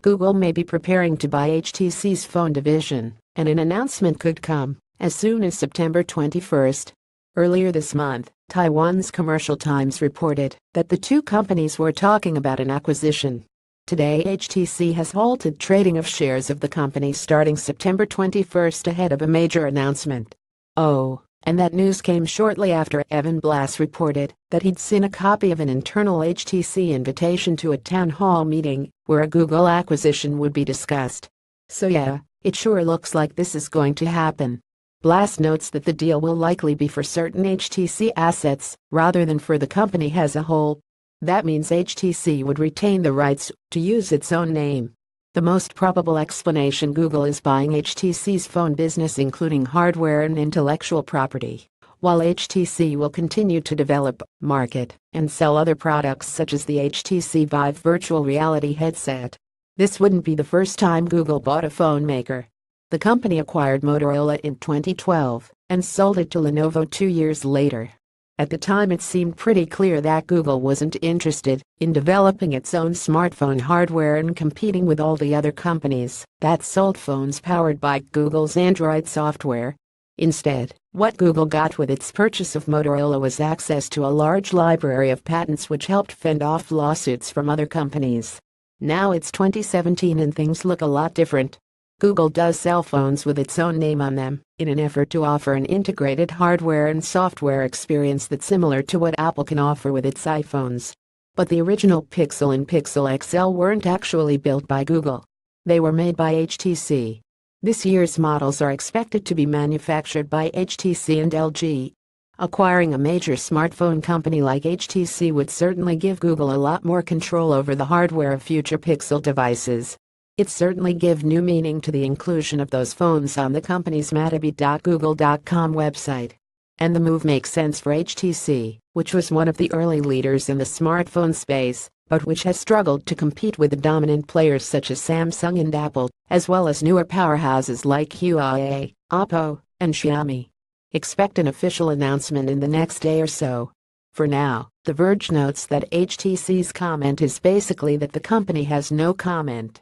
Google may be preparing to buy HTC's phone division, and an announcement could come as soon as September 21st. Earlier this month, Taiwan's Commercial Times reported that the two companies were talking about an acquisition. Today, HTC has halted trading of shares of the company starting September 21st ahead of a major announcement. Oh, and that news came shortly after Evan Blass reported that he'd seen a copy of an internal HTC invitation to a town hall meeting where a Google acquisition would be discussed. So yeah, it sure looks like this is going to happen. Blass notes that the deal will likely be for certain HTC assets rather than for the company as a whole. That means HTC would retain the rights to use its own name. The most probable explanation: Google is buying HTC's phone business, including hardware and intellectual property, while HTC will continue to develop, market, and sell other products such as the HTC Vive virtual reality headset. This wouldn't be the first time Google bought a phone maker. The company acquired Motorola in 2012 and sold it to Lenovo 2 years later. At the time, it seemed pretty clear that Google wasn't interested in developing its own smartphone hardware and competing with all the other companies that sold phones powered by Google's Android software. Instead, what Google got with its purchase of Motorola was access to a large library of patents which helped fend off lawsuits from other companies. Now it's 2017 and things look a lot different. Google does sell phones with its own name on them in an effort to offer an integrated hardware and software experience that's similar to what Apple can offer with its iPhones. But the original Pixel and Pixel XL weren't actually built by Google. They were made by HTC. This year's models are expected to be manufactured by HTC and LG. Acquiring a major smartphone company like HTC would certainly give Google a lot more control over the hardware of future Pixel devices. It certainly give new meaning to the inclusion of those phones on the company's matabi.google.com website. And the move makes sense for HTC, which was one of the early leaders in the smartphone space, but which has struggled to compete with the dominant players such as Samsung and Apple, as well as newer powerhouses like Huawei, Oppo, and Xiaomi. Expect an official announcement in the next day or so. For now, The Verge notes that HTC's comment is basically that the company has no comment.